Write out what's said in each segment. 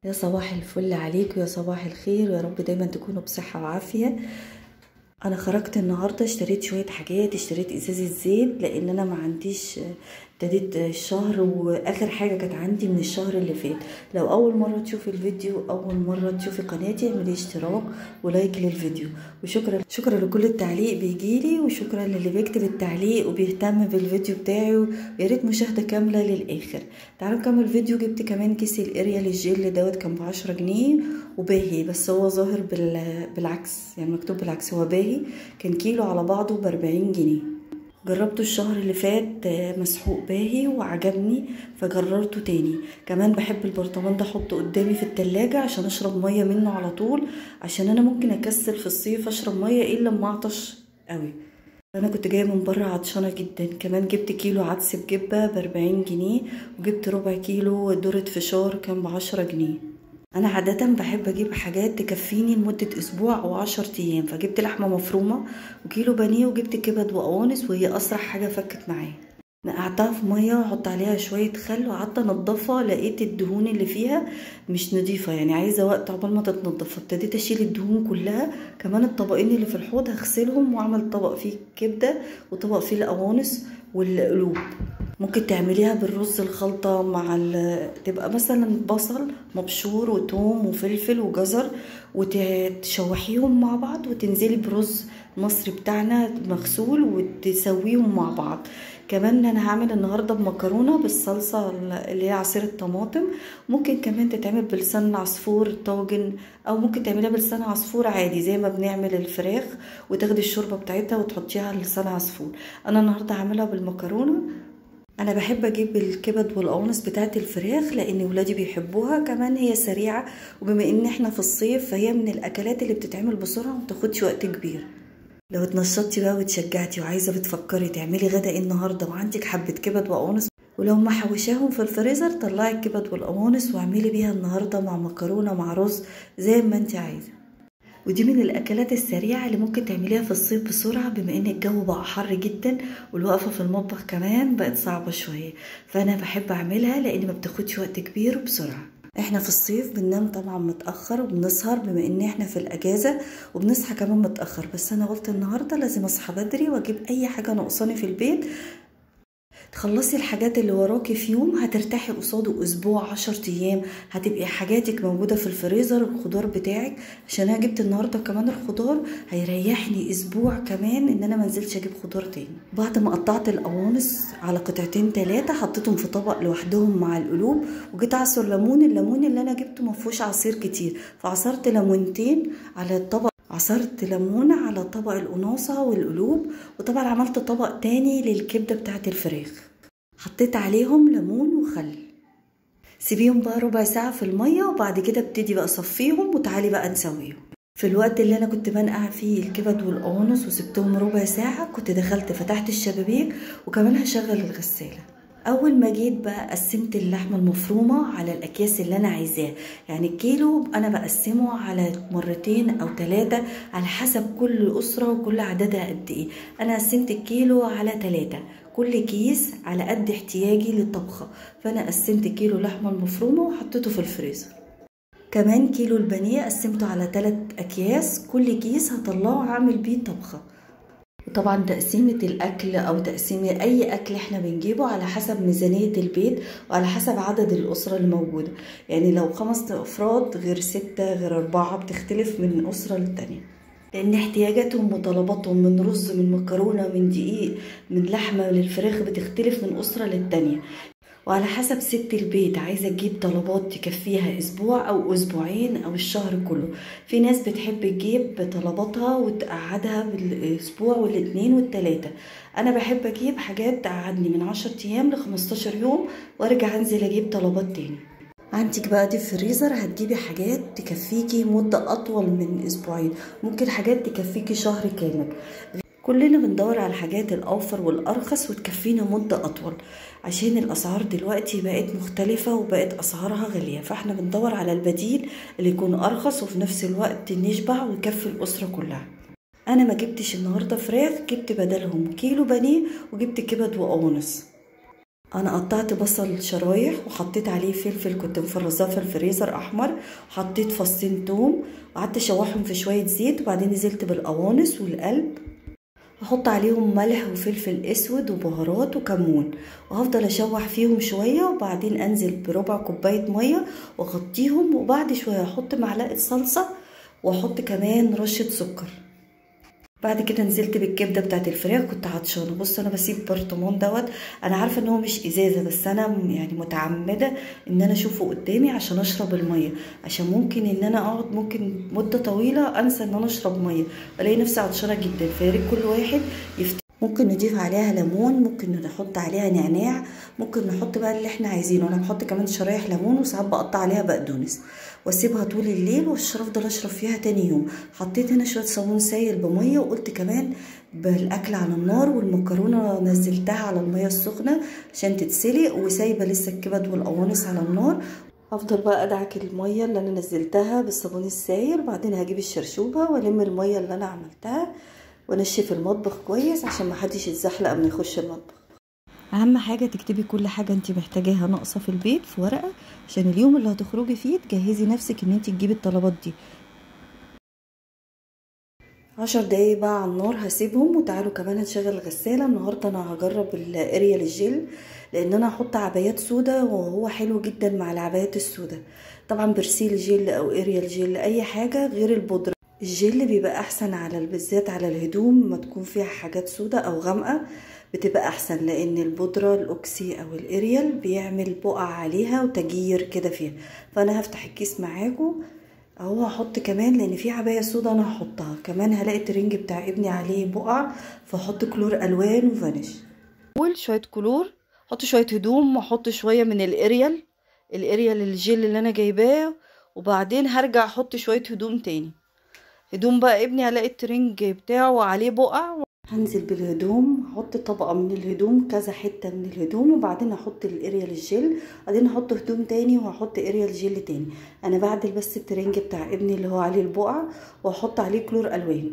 يا صباح الفل عليكم، يا صباح الخير، ويا رب دايما تكونوا بصحة وعافية. انا خرجت النهارده، اشتريت شويه حاجات، اشتريت ازازه زيت لان انا ما عنديش. ابتديت الشهر واخر حاجه كانت عندي من الشهر اللي فات. لو اول مره تشوفي الفيديو، اول مره تشوفي قناتي، اعملي اشتراك ولايك للفيديو. وشكرا لكل التعليق بيجيلي، وشكرا للي بيكتب التعليق وبيهتم بالفيديو بتاعي، ويا ريت مشاهده كامله للاخر. تعالوا نكمل الفيديو. جبت كمان كيس الاريال الجل دوت، كان ب10 جنيه وباهي، بس هو ظاهر بالعكس، يعني مكتوب بالعكس، هو باهي. كان كيلو على بعضه ب40 جنيه. جربته الشهر اللي فات مسحوق باهي وعجبني، فجررته تاني. كمان بحب البرطمان ده احطه قدامي في التلاجة عشان اشرب مية منه على طول، عشان انا ممكن اكسل في الصيف اشرب مية الا لما اعطش قوي. انا كنت جايه من بره عطشانه جدا. كمان جبت كيلو عدس بجبه ب40 جنيه، وجبت ربع كيلو ذرة فشار كان ب10 جنيه. انا عاده بحب اجيب حاجات تكفيني لمده اسبوع او 10 ايام، فجبت لحمه مفرومه وكيلو بانيه، وجبت كبد وقوانص، وهي اسرع حاجه فكت معايا. نقعتها في ميه واحط عليها شويه خل وقعدت انضفها، لقيت الدهون اللي فيها مش نظيفه، يعني عايزه وقت عقبال ما تتنضف. ابتديت اشيل الدهون كلها. كمان الطبقين اللي في الحوض هغسلهم واعمل طبق فيه كبده وطبق فيه القوانص والقلوب. ممكن تعمليها بالرز الخلطة تبقى مثلا بصل مبشور وتوم وفلفل وجزر، وتشوحيهم مع بعض وتنزلي برز مصري بتاعنا مغسول وتسويهم مع بعض. كمان انا هعمل النهارده بمكرونه بالصلصه اللي هي عصير الطماطم. ممكن كمان تتعمل بلسان العصفور طاجن، او ممكن تعمليها بلسان عصفور عادي زي ما بنعمل الفراخ، وتاخدي الشوربه بتاعتها وتحطيها على لسان عصفور. انا النهارده هعملها بالمكرونه. انا بحب اجيب الكبد والقوانص بتاعت الفراخ لان ولادي بيحبوها، كمان هي سريعه، وبما ان احنا في الصيف فهي من الاكلات اللي بتتعمل بسرعه ومتاخدش وقت كبير. لو اتنشطتي بقى واتشجعتي وعايزه بتفكري تعملي غدا ايه النهارده وعندك حبه كبد وقوانص، ولو محوشاهم في الفريزر، طلعي الكبد والقوانص واعملي بيها النهارده مع مكرونه مع رز زي ما انت عايزه. ودي من الاكلات السريعه اللي ممكن تعمليها في الصيف بسرعه، بما ان الجو بقى حر جدا والوقفه في المطبخ كمان بقت صعبه شويه. فانا بحب اعملها لان ما بتاخدش وقت كبير وبسرعه. احنا في الصيف بننام طبعا متاخر وبنسهر بما ان احنا في الاجازه، وبنصحى كمان متاخر، بس انا قلت النهارده لازم اصحى بدري واجيب اي حاجه ناقصاني في البيت. تخلصي الحاجات اللي وراكي في يوم هترتاحي قصاده اسبوع 10 ايام. هتبقي حاجاتك موجودة في الفريزر، الخضار بتاعك، عشان انا جبت النهاردة كمان الخضار هيريحني اسبوع كمان ان انا منزلش اجيب خضار تاني. بعد ما قطعت القوانص على قطعتين 3 حطيتهم في طبق لوحدهم مع القلوب، وجيت اعصر ليمون. الليمون اللي انا جبته مفهوش عصير كتير، فعصرت ليمونتين على الطبق، عصرت ليمونة على طبق القناصة والقلوب. وطبعا عملت طبق تاني للكبدة بتاعت الفراخ، حطيت عليهم ليمون وخل. سيبيهم بقى ربع ساعة في المية، وبعد كده ابتدي بقى صفيهم وتعالي بقى نسويهم. في الوقت اللي انا كنت بنقع فيه الكبد والقوانص وسبتهم ربع ساعة، كنت دخلت فتحت الشبابيك وكمان هشغل الغسالة. اول ما جيت بقى قسمت اللحمه المفرومه على الاكياس اللي انا عايزاه، يعني الكيلو انا بقسمه على مرتين او 3 على حسب كل اسره وكل عددها قد ايه. انا قسمت الكيلو على 3، كل كيس على قد احتياجي للطبخه. فانا قسمت كيلو لحمه المفرومه وحطيته في الفريزر. كمان كيلو البانيه قسمته على 3 اكياس، كل كيس هطلعه اعمل بيه طبخه. وطبعا تقسيمة الأكل أو تقسيم أي أكل احنا بنجيبه على حسب ميزانية البيت وعلى حسب عدد الأسرة الموجودة. يعني لو 5 أفراد غير 6 غير 4، بتختلف من أسرة للتانية، لأن احتياجاتهم وطلباتهم من رز من مكرونة من دقيق من لحمة للفراخ بتختلف من أسرة للتانية، وعلى حسب ست البيت عايزة تجيب طلبات تكفيها اسبوع او اسبوعين او الشهر كله. في ناس بتحب تجيب طلباتها وتقعدها بالاسبوع والاتنين والتلاتة. انا بحب اجيب حاجات تقعدني من 10 ايام ل15 يوم، وارجع انزل اجيب طلبات تاني. عندك بقى دي في الفريزر هتجيبي حاجات تكفيكي مدة اطول من اسبوعين، ممكن حاجات تكفيكي شهر كامل. كلنا بندور على الحاجات الأوفر والأرخص وتكفينا مدة أطول، عشان الأسعار دلوقتي بقت مختلفة وبقت أسعارها غالية، فاحنا بندور على البديل اللي يكون أرخص وفي نفس الوقت نشبع ويكفي الأسرة كلها. أنا ما جبتش النهاردة فراخ، جبت بدلهم كيلو بانيه وجبت كبد وقوانص. انا قطعت بصل شرايح وحطيت عليه فلفل كنت مفرزاه في الفريزر احمر، وحطيت فصين توم وقعدت اشوحهم في شويه زيت، وبعدين نزلت بالقوانص والقلب. هحط عليهم ملح وفلفل اسود وبهارات وكمون، وهفضل اشوح فيهم شويه، وبعدين انزل بربع كوبايه ميه واغطيهم، وبعد شويه احط معلقه صلصه واحط كمان رشه سكر. بعد كده نزلت بالكبده بتاعت الفراخ، كنت عطشانه. بص انا بسيب برطمان دوت، انا عارفه ان هو مش ازازه، بس انا يعني متعمده ان انا اشوفه قدامي عشان اشرب الميه، عشان ممكن ان انا اقعد ممكن مده طويله انسى ان انا اشرب ميه، الاقي نفسي عطشانه جدا. فياريت كل واحد ممكن نضيف عليها ليمون، ممكن نحط عليها نعناع، ممكن نحط بقى اللي احنا عايزينه. انا بحط كمان شرايح ليمون، وساعات بقطع عليها بقدونس، واسيبها طول الليل افضل اشرب فيها تاني يوم. حطيت هنا شويه صابون سائل بميه، وقلت كمان بالاكل على النار، والمكرونه نزلتها على الميه السخنه عشان تتسلق، وسايبه لسه الكبد والقوانص على النار. افضل بقى ادعك الميه اللي انا نزلتها بالصابون السائل، وبعدين هجيب الشرشوبه والم الميه اللي انا عملتها ونشف المطبخ كويس عشان ما حدش يتزحلق قبل ما يخش المطبخ. اهم حاجه تكتبي كل حاجه انت محتاجاها ناقصه في البيت في ورقه، عشان اليوم اللي هتخرجي فيه تجهزي نفسك ان انت تجيبي الطلبات دي. 10 دقايق بقى على النار هسيبهم، وتعالوا كمان هنشغل الغساله. النهارده انا هجرب الاريال الجل، لان انا هحط عبايات سودا وهو حلو جدا مع العبايات السودا. طبعا برسيل جل او اريال جل اي حاجه غير البودره. الجل بيبقى احسن على بالذات على الهدوم ما تكون فيها حاجات سودا او غامقه، بتبقى احسن، لان البودره الاوكسي او الاريال بيعمل بقع عليها وتجير كده فيها. فانا هفتح الكيس معاكم اهو، هحط كمان لان في عبايه سودا انا هحطها كمان. هلاقي الترنج بتاع ابني عليه بقع، فاحط كلور الوان وفانيش. اول شويه كلور، احط شويه هدوم، واحط شويه من الاريال الجل اللي انا جايباه، وبعدين هرجع احط شويه هدوم تاني. هدوم بقى ابني هلاقي الترنج بتاعه عليه بقع، هنزل بالهدوم، احط طبقه من الهدوم كذا حته من الهدوم، وبعدين احط الاريال الجل، بعدين احط هدوم تاني وهحط اريال جل تاني. انا بعدل بس الترنج بتاع ابني اللي هو عليه البقع، واحط عليه كلور الوان.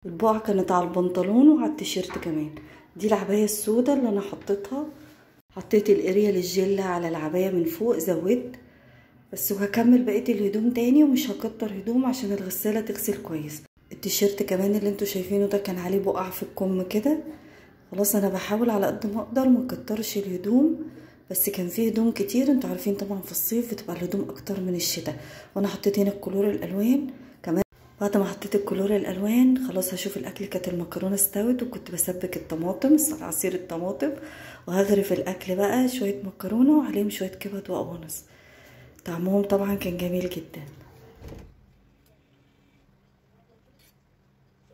البقع كانت على البنطلون وعلى التيشيرت كمان. دي العبايه السوداء اللي انا حطيتها، حطيت الاريال الجل على العبايه من فوق زودت بس، وهكمل بقيه الهدوم تاني، ومش هكتر هدوم عشان الغساله تغسل كويس. التيشيرت كمان اللي انتوا شايفينه ده كان عليه بقع في الكم كده. خلاص انا بحاول على قد ما اقدر ما اكترش الهدوم، بس كان فيه هدوم كتير. انتوا عارفين طبعا في الصيف بتبقى الهدوم اكتر من الشتاء. وانا حطيت هنا الكلور الالوان كمان. بعد ما حطيت الكلور الالوان خلاص هشوف الاكل. كانت المكرونه استوت، وكنت بسبك الطماطم عصير الطماطم، وهغرف الاكل بقى شويه مكرونه وعليهم شويه كبد وقوانص. طعمهم طبعا كان جميل جدا.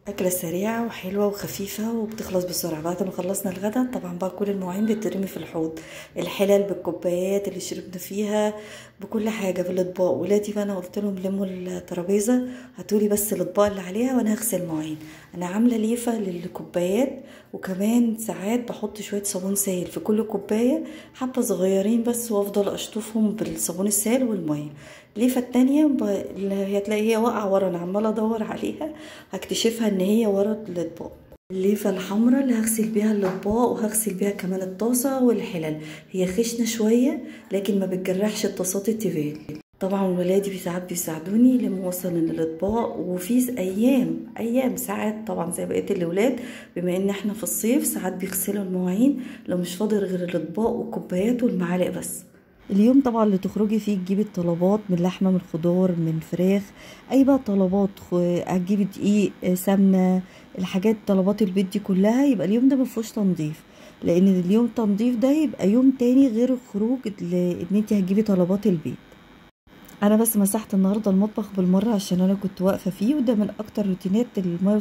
أكلة سريعة وحلوة وخفيفة وبتخلص بسرعة. بعد ما خلصنا الغدا طبعا بقى كل المواعين بترمي في الحوض، الحلل بالكوبايات اللي شربنا فيها بكل حاجة بالاطباق. ولادي بقى انا قلت لهم لموا الترابيزة، هاتولي بس الاطباق اللي عليها وانا هغسل مواعين. انا عاملة ليفة للكوبايات، وكمان ساعات بحط شوية صابون سائل في كل كوباية حبة صغيرين بس، وافضل اشطفهم بالصابون السائل والمية. الليفة التانية اللي هتلاقي هي واقعة ورا، انا عمالة ادور عليها هكتشفها ان هي ورا الاطباق. الليفة الحمراء اللي هغسل بيها الاطباق، وهغسل بيها كمان الطاسة والحلل. هي خشنة شوية لكن ما بتجرحش الطاسات التيفال. طبعا ولادي ساعات بيساعدوني لما اوصل ان الاطباق، وفي ايام ساعات طبعا زي بقيه الاولاد بما ان احنا في الصيف ساعات بيغسلوا المواعين لو مش فاضل غير الاطباق والكوبايات والمعالق بس. اليوم طبعا اللي تخرجي فيه تجيبي الطلبات من لحمه من خضار من فراخ، اي بقى طلبات، هتجيبي دقيق سمنه الحاجات طلبات البيت دي كلها، يبقى اليوم ده مفيهوش تنظيف. لان اليوم التنظيف ده يبقى يوم تاني غير الخروج ان انت هتجيبي طلبات البيت. انا بس مسحت النهارده المطبخ بالمره عشان انا كنت واقفه فيه، وده من اكتر روتينات الميه